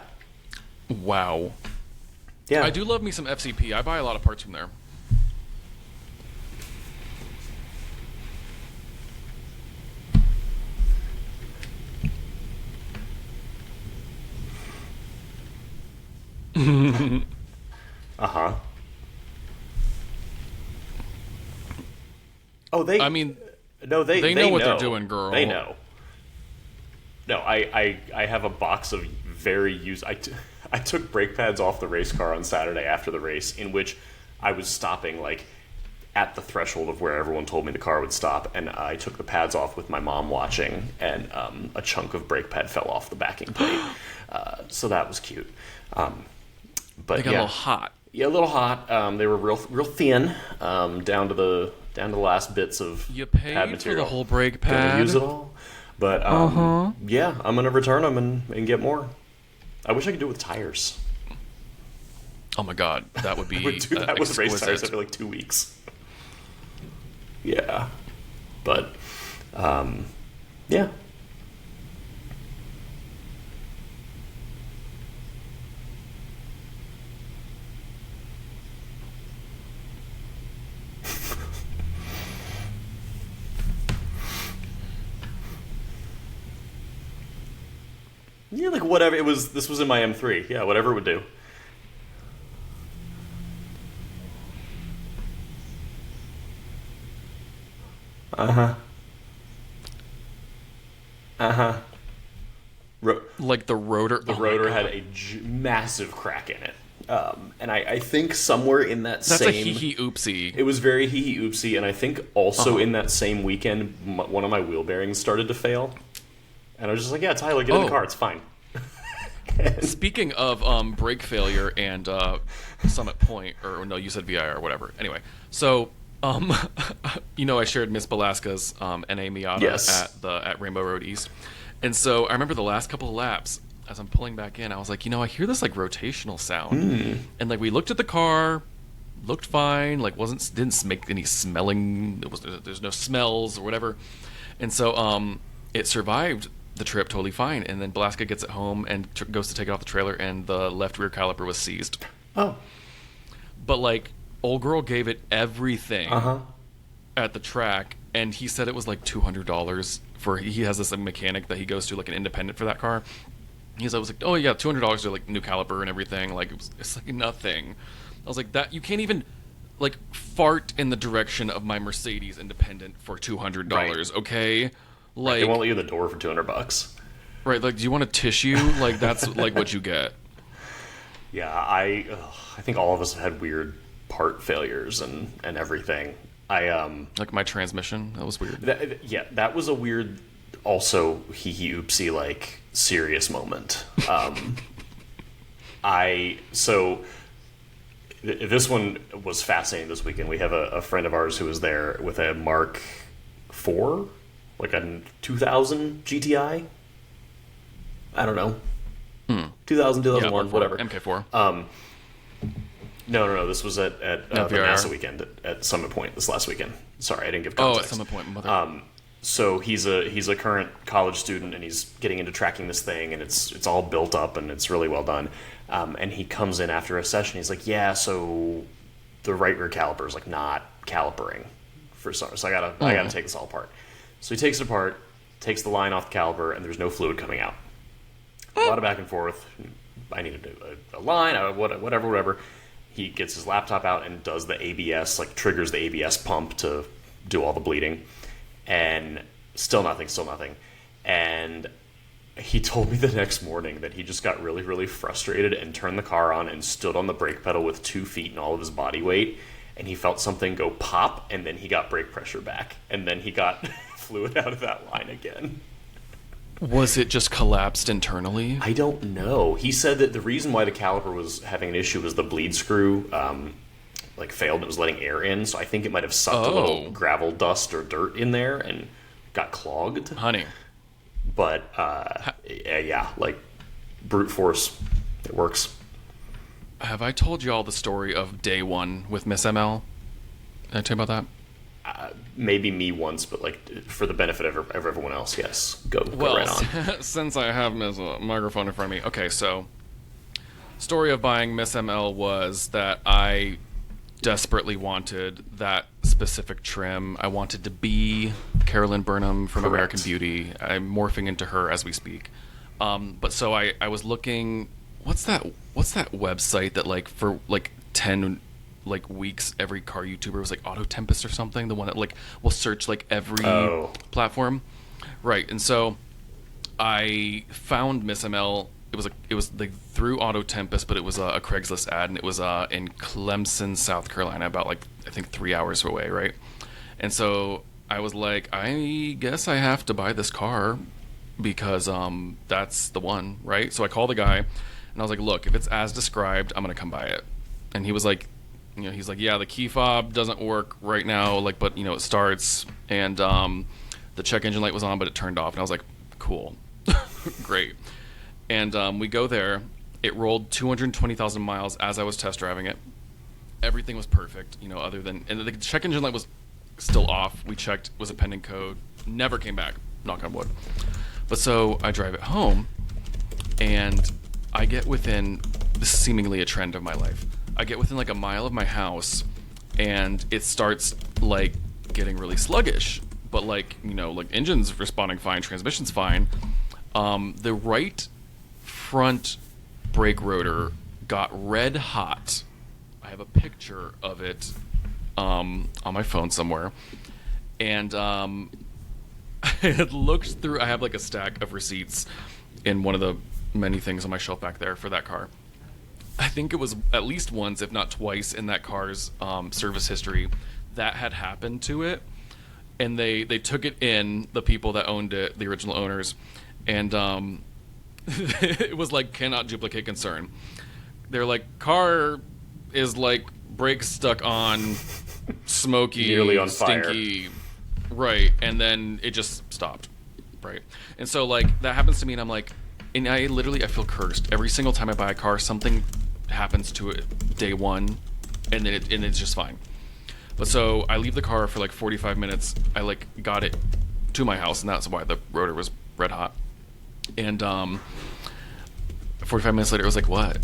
Wow. Yeah. I do love me some FCP. I buy a lot of parts from there. Uh-huh. Oh, they... I mean, no, they know what they're doing, girl. They know. No, I have a box of very used... I took brake pads off the race car on Saturday after the race, in which I was stopping, like, at the threshold of where everyone told me the car would stop, and I took the pads off with my mom watching, and a chunk of brake pad fell off the backing plate. So that was cute. But they got a little hot. Yeah, a little hot. They were real thin, down to the last bits of you paid pad material. For the whole brake pad. Gonna use it all. But yeah, I'm gonna return them and get more. I wish I could do it with tires. Oh my god, that would be I would do that with race tires exquisite. after like 2 weeks. Yeah, but yeah. Yeah, like whatever it was. This was in my M3. Yeah, whatever it would do. Like the rotor. The rotor had a massive crack in it. And I think somewhere in that That's same... a hee-hee oopsie. It was very hee-hee oopsie, and I think also in that same weekend, one of my wheel bearings started to fail. And I was just like, yeah, Tyler, get in the car, it's fine. Speaking of brake failure and Summit Point, or no, you said VI or whatever. Anyway, so I shared Miss Belasca's NA Miata at Rainbow Road East, and so I remember the last couple of laps as I'm pulling back in, I was like, I hear this like rotational sound, and like we looked at the car, looked fine, like didn't make any smelling. There's no smells or whatever, and so it survived the trip totally fine, and then Belasca gets it home and goes to take it off the trailer, and the left rear caliper was seized. Oh. But like old girl gave it everything at the track, and he said it was like $200 for he has this like, mechanic that he goes to, like an independent for that car. I was like, oh yeah, $200 for like new caliper and everything. Like it's like nothing. I was like, that you can't even like fart in the direction of my Mercedes independent for $200, right. Okay? Like they won't let you in the door for $200. Right, like do you want a tissue? Like that's like what you get. Yeah, I think all of us have had weird part failures and everything. Like my transmission, that was weird. That was a weird, also hee oopsie like serious moment. This one was fascinating this weekend. We have a friend of ours who was there with a Mark IV, like a 2000 GTI. I don't know. 2000, 2001, Yeah, whatever. MK4. No. This was at the VIR. NASA weekend at Summit Point this last weekend. Sorry, I didn't give Oh, context. at Summit Point. So he's a current college student, and he's getting into tracking this thing, and it's all built up, and it's really well done. And he comes in after a session. He's like, "Yeah, so the right rear caliper is like not calipering for some. So I gotta take this all apart." So he takes it apart, takes the line off the caliper, and there's no fluid coming out. A lot of back and forth. I needed a line, whatever. He gets his laptop out and does the ABS, like triggers the ABS pump to do all the bleeding. And still nothing. And he told me the next morning that he just got really, really frustrated and turned the car on and stood on the brake pedal with 2 feet and all of his body weight. And he felt something go pop, and then he got brake pressure back. And then he got fluid out of that line again. Was it just collapsed internally? I don't know. He said that the reason why the caliper was having an issue was the bleed screw failed and it was letting air in. So I think it might have sucked a little gravel, dust, or dirt in there and got clogged. Honey. But yeah, like brute force, it works. Have I told you all the story of day one with Miss ML? Did I tell you about that? Maybe me once, but like for the benefit of everyone else, yes. Go right on. Since I have Miss microphone in front of me. Okay, so story of buying Miss ML was that I desperately wanted that specific trim. I wanted to be Carolyn Burnham from Correct. American Beauty. I'm morphing into her as we speak. But so I was looking. What's that website that like for like 10 like weeks every car YouTuber was like Auto Tempest or something, the one that like will search like every platform, right? And so I found Miss ML. It was like through Auto Tempest, but it was a Craigslist ad, and it was in Clemson, South Carolina, about like I think 3 hours away, right? And so I was like, I guess I have to buy this car because that's the one, right? So I called the guy, and I was like, look, if it's as described, I'm gonna come buy it. And he was like, he's like, yeah, the key fob doesn't work right now, like, but it starts, and the check engine light was on, but it turned off, and I was like, cool, great. And we go there. It rolled 220,000 miles as I was test driving it. Everything was perfect, other than, and the check engine light was still off. We checked, was a pending code, never came back, knock on wood. But so I drive it home, and I get within, this is seemingly a trend of my life, I get within like a mile of my house, and it starts like getting really sluggish. But like, like engine's responding fine, transmission's fine. The right front brake rotor got red hot. I have a picture of it on my phone somewhere. And it looks through, I have like a stack of receipts in one of the many things on my shelf back there for that car. I think it was at least once, if not twice, in that car's service history that had happened to it. And they took it in, the people that owned it, the original owners, and it was like, cannot duplicate concern. They're like, car is like brakes stuck on, smoky, nearly on stinky, fire. Right, and then it just stopped, right? And so like that happens to me, and I'm like, and I feel cursed every single time I buy a car. Something happens to it day one, and then it's just fine. But so I leave the car for like 45 minutes. I like got it to my house, and that's why the rotor was red hot. And 45 minutes later, it was like, what?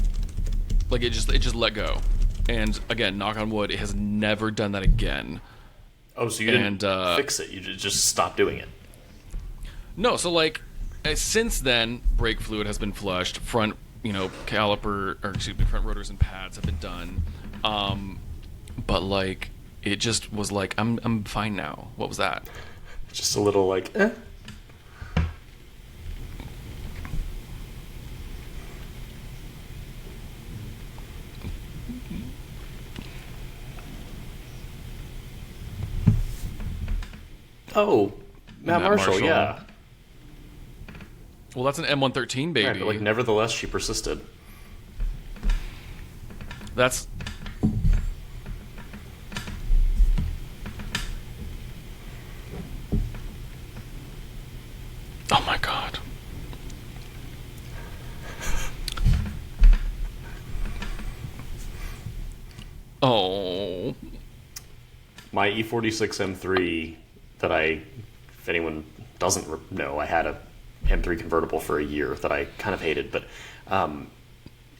Like it just let go. And again, knock on wood, it has never done that again. Oh, so you didn't fix it? You just stopped doing it? No. So like, since then, brake fluid has been flushed. Front, caliper, or excuse me, front rotors and pads have been done. But like, it just was like, I'm fine now. What was that? Just a little like, eh. Oh, Matt Marshall, yeah. Well, that's an M113, baby. Right, but like, nevertheless, she persisted. That's... Oh my god. my E46 M3 that if anyone doesn't know, I had a M3 convertible for a year that I kind of hated, but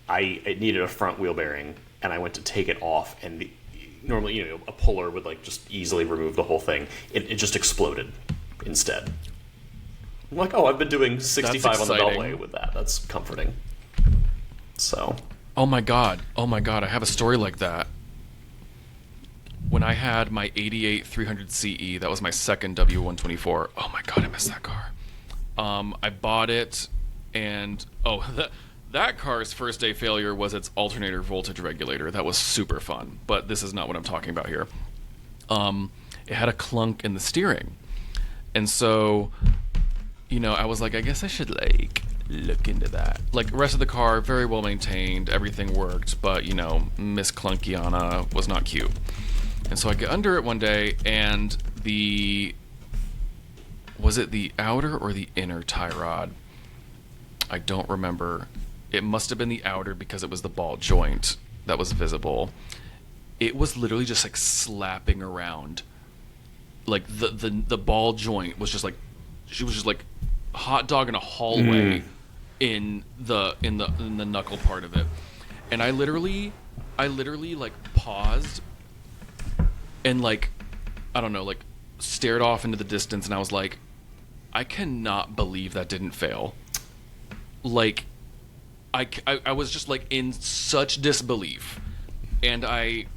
it needed a front wheel bearing, and I went to take it off, and normally, a puller would like just easily remove the whole thing. It just exploded instead. I'm like, I've been doing 65 on the Beltway with that. That's comforting. So. Oh my god, I have a story like that. When I had my 88 300 CE, that was my second W124. Oh my god, I miss that car. I bought it, and that car's first day failure was its alternator voltage regulator. That was super fun, but this is not what I'm talking about here. It had a clunk in the steering, and so, I was like, I guess I should look into that. Like, the rest of the car, very well maintained, everything worked, but Miss Clunkiana was not cute. And so I get under it one day, and was it the outer or the inner tie rod? I don't remember. It must have been the outer because it was the ball joint that was visible. It was literally just like slapping around. Like the ball joint was just like, she was just like a hot dog in a hallway in the knuckle part of it. And I literally like paused and like, I don't know, like stared off into the distance, and I was like, I cannot believe that didn't fail. Like, I was just like in such disbelief, and I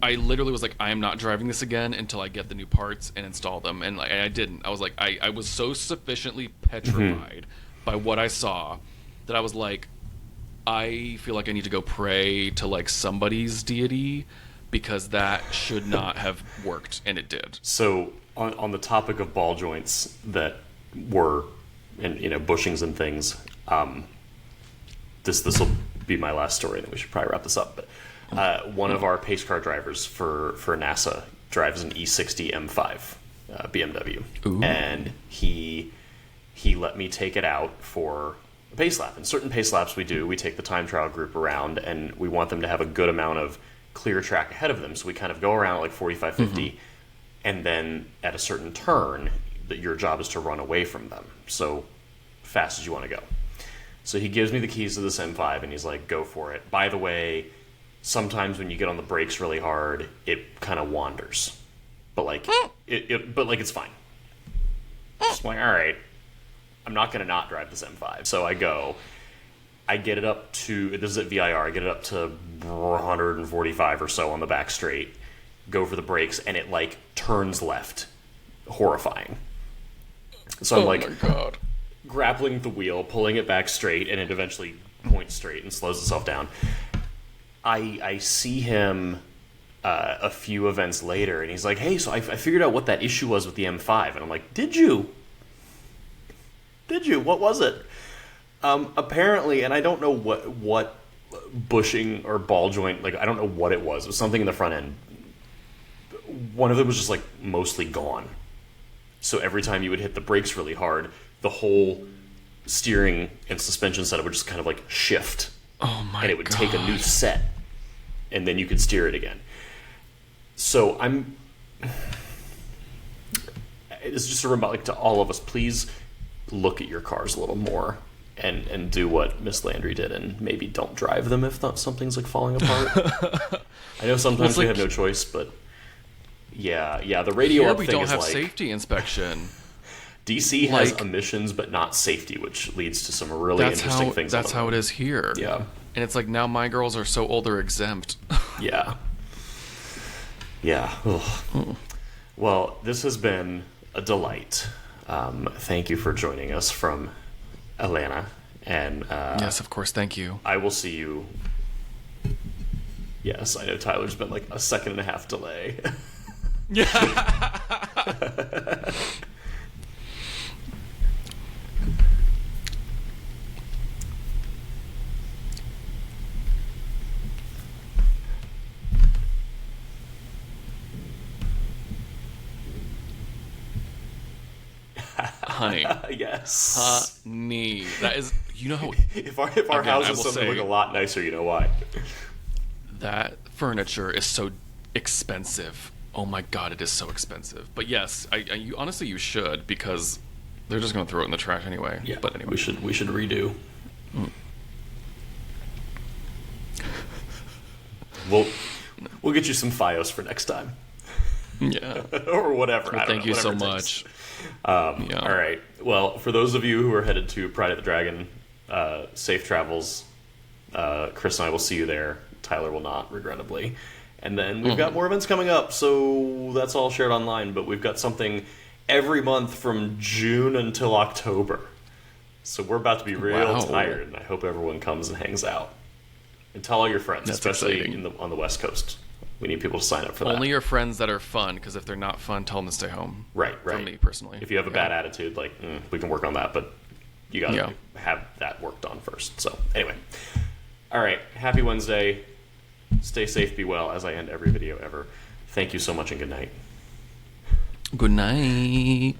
literally was like, I am not driving this again until I get the new parts and install them. And like, I didn't. I was like, I was so sufficiently petrified by what I saw that I was like, I feel like I need to go pray to like somebody's deity, because that should not have worked, and it did. So on the topic of ball joints that were, and bushings and things, this will be my last story, and then we should probably wrap this up. But one of our pace car drivers for NASA drives an E60 M5 BMW. Ooh. And he let me take it out for a pace lap. And certain pace laps we take the time trial group around, and we want them to have a good amount of clear track ahead of them. So we kind of go around at like 45, 50, and then at a certain turn, that your job is to run away from them, so fast as you want to go. So he gives me the keys to this M5, and he's like, go for it. By the way, sometimes when you get on the brakes really hard, it kind of wanders. But like, it's fine. Just like, all right, I'm not going to not drive this M5. So I get it up to, this is at VIR, I get it up to 145 or so on the back straight, go for the brakes, and it like turns left. Horrifying. So I'm like, my God, grappling the wheel, pulling it back straight, and it eventually points straight and slows itself down. I see him a few events later, and he's like, hey, so I figured out what that issue was with the M5. And I'm like, did you? What was it? Apparently, and I don't know what bushing or ball joint, like, I don't know what it was. It was something in the front end. One of them was just, like, mostly gone. So every time you would hit the brakes really hard, the whole steering and suspension setup would just kind of, like, shift. Oh, my God. And it would take a new set, and then you could steer it again. So it's just a reminder, like, to all of us, please look at your cars a little more. And do what Miss Landry did, and maybe don't drive them if something's like falling apart. I know sometimes we have no choice, but yeah, the radio up thing is like... we don't have safety inspection. DC has emissions but not safety, which leads to some really interesting things. That's how it is here. Yeah. And it's like, now my girls are so old they're exempt. Yeah. Well, this has been a delight. Thank you for joining us from Atlanta, and yes, of course, thank you. I will see you. Yes, I know Tyler's been like a 1.5 delay. Yeah. Honey. Yes. Honey. That is, if our house is something like a lot nicer, you know why. That furniture is so expensive. Oh my god, it is so expensive. But yes, you honestly you should, because they're just gonna throw it in the trash anyway. Yeah, But anyway, we should redo. We'll get you some FiOS for next time. Yeah. Or whatever. Well, I don't thank know, you so whatever it much. takes. All right. Well, for those of you who are headed to Pride of the Dragon, safe travels. Chris and I will see you there. Tyler will not, regrettably. And then we've got more events coming up, so that's all shared online. But we've got something every month from June until October. So we're about to be real tired, and I hope everyone comes and hangs out. And tell all your friends, That's especially exciting. on the West Coast. We need people to sign up for that. Only your friends that are fun, because if they're not fun, tell them to stay home. Right. For me personally. If you have a bad attitude, like, we can work on that, but you got to have that worked on first. So, anyway. All right. Happy Wednesday. Stay safe, be well, as I end every video ever. Thank you so much, and good night. Good night.